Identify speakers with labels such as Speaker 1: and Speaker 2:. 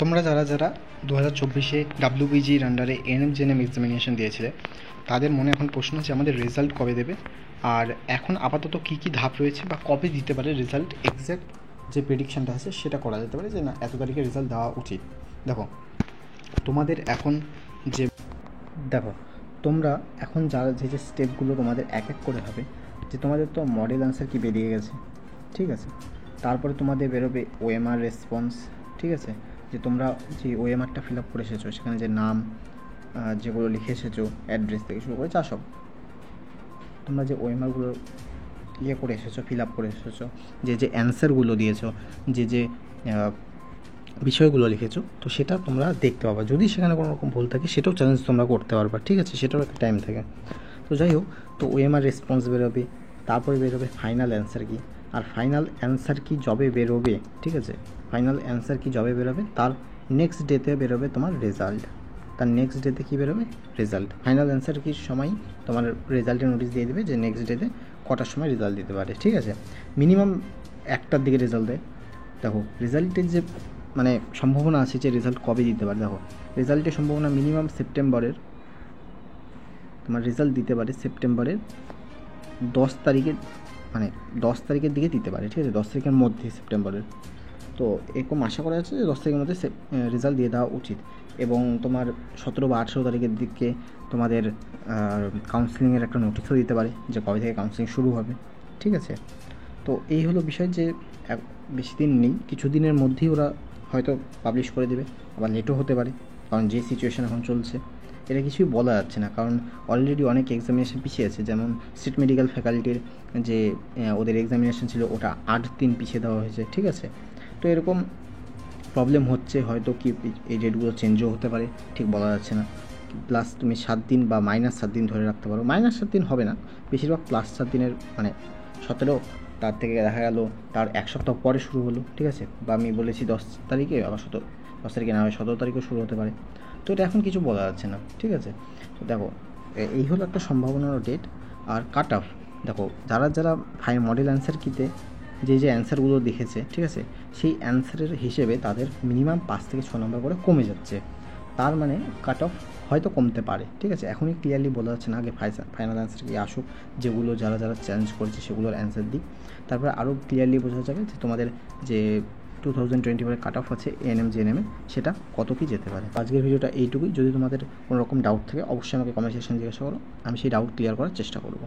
Speaker 1: তোমরা যারা যারা 2024-এ ডাব্লিউবিজির আন্ডারে এনএম জেএনএম এক্সামিনেশন দিয়েছিলে তাদের মনে এখন প্রশ্ন আছে আমাদের রেজাল্ট কবে দেবে, আর এখন আপাতত কী কী ধাপ রয়েছে বা কবে দিতে পারে রেজাল্ট, এক্স্যাক্ট যে প্রেডিকশানটা আছে সেটা করা যেতে পারে যে না এত তারিখে রেজাল্ট দেওয়া উচিত। তোমাদের এখন যে তোমরা এখন যারা যে স্টেপগুলো তোমাদের এক এক করে হবে, যে তোমাদের তো মডেল আনসার কি বেরিয়ে গেছে, ঠিক আছে। তারপরে তোমাদের বেরোবে ওএমআর রেসপন্স, ঠিক আছে। যে তোমরা যে ওএমআরটা ফিল আপ করে এসেছো সেখানে যে নাম যেগুলো লিখে এসেছো, অ্যাড্রেস থেকে শুরু করে যা সব তোমরা যে ওএমআরগুলো করে এসেছো, ফিল আপ করে এসেছো, যে অ্যান্সারগুলো দিয়েছো, যে বিষয়গুলো লিখেছো, তো সেটা তোমরা দেখতে পাবা। যদি সেখানে কোনো রকম ভুল থাকে সেটাও চ্যালেঞ্জ তোমরা করতে পারবা, ঠিক আছে। সেটাও একটা টাইম থাকে। তো যাই হোক, তো ওএমআর রেসপন্স বেরোবে, তারপরে বেরোবে ফাইনাল অ্যান্সার কি। আর ফাইনাল অ্যান্সার কি জবে বেরোবে, ঠিক আছে, ফাইনাল অ্যান্সার কি জবে বেরোবে তার নেক্সট ডেতে বেরোবে তোমার রেজাল্ট। তার নেক্সট ডেতে কী বেরোবে রেজাল্ট। ফাইনাল অ্যান্সার কি সময় তোমার রেজাল্টের নোটিশ দিয়ে দেবে যে নেক্সট ডেতে কটার সময় রেজাল্ট দিতে পারে, ঠিক আছে। মিনিমাম 1টার দিকে রেজাল্ট দেয়। রেজাল্টের যে সম্ভাবনা আছে যে রেজাল্ট কবে দিতে পারে, রেজাল্টের সম্ভাবনা মিনিমাম সেপ্টেম্বরের, তোমার রেজাল্ট দিতে পারে সেপ্টেম্বরের 10 তারিখের 10 তারিখের দিকে দিতে পারে, ঠিক আছে, 10 তারিখের মধ্যে সেপ্টেম্বরের। তো এরকম আশা করা যাচ্ছে যে 10 তারিখের মধ্যে রেজাল্ট দিয়ে দেওয়া উচিত। এবং তোমার 17 বা 18 তারিখের দিকে তোমাদের কাউন্সিলিংয়ের একটা নোটিশও দিতে পারে যে কবে থেকে কাউন্সিলিং শুরু হবে, ঠিক আছে। তো এই হলো বিষয়, যে বেশি দিন নেই, কিছু দিনের মধ্যেই ওরা হয়তো পাবলিশ করে দেবে, আবার লেটও হতে পারে, কারণ যে সিচুয়েশান এখন চলছে এটা কিছুই বলা যাচ্ছে না। কারণ অলরেডি অনেক এক্সামিনেশন পিছিয়ে আছে, যেমন স্টেট মেডিকেল ফ্যাকাল্টির যে ওদের এক্সামিনেশন ছিল ওটা 8 দিন পিছিয়ে দেওয়া হয়েছে, ঠিক আছে। তো এরকম প্রবলেম হচ্ছে, হয়তো কি এই ডেটগুলো চেঞ্জও হতে পারে, ঠিক বলা যাচ্ছে না। প্লাস তুমি 7 দিন বা -7 দিন ধরে রাখতে পারো, -7 দিন হবে না, বেশিরভাগ +7 দিনের 17, তার থেকে দেখা গেল তার 1 সপ্তাহ পরে শুরু হলো, ঠিক আছে। বা আমি বলেছি 10 তারিখে, আবার 10 তারিখে না হয় 17 তারিখেও শুরু হতে পারে। তো এটা এখন কিছু বলা যাচ্ছে না, ঠিক আছে। তো এই হলো একটা সম্ভাবনার ডেট। আর কাট অফ, যারা যারা মডেল অ্যান্সার কিতে যে অ্যান্সারগুলো দেখেছে, ঠিক আছে, সেই অ্যান্সারের হিসেবে তাদের মিনিমাম 5 থেকে 6 নম্বর করে কমে যাচ্ছে। তার কাট অফ হয়তো কমতে পারে, ঠিক আছে। এখনই ক্লিয়ারলি বলা যাচ্ছে না, আগে ফাইনাল অ্যান্সার কি আসুক, যেগুলো যারা যারা চ্যালেঞ্জ করেছে সেগুলোর অ্যান্সার দিই, তারপরে আরও ক্লিয়ারলি বোঝা যাবে যে তোমাদের যে 2024 কাট অফ আছে এএনএম জেএনএমে সেটা কত কী যেতে পারে। আজকের ভিডিওটা এইটুকুই। যদি তোমাদের কোনো রকম ডাউট থাকে অবশ্যই আমাকে কমেন্ট সেকশনে জিজ্ঞাসা করো, আমি সেই ডাউট ক্লিয়ার করার চেষ্টা করব।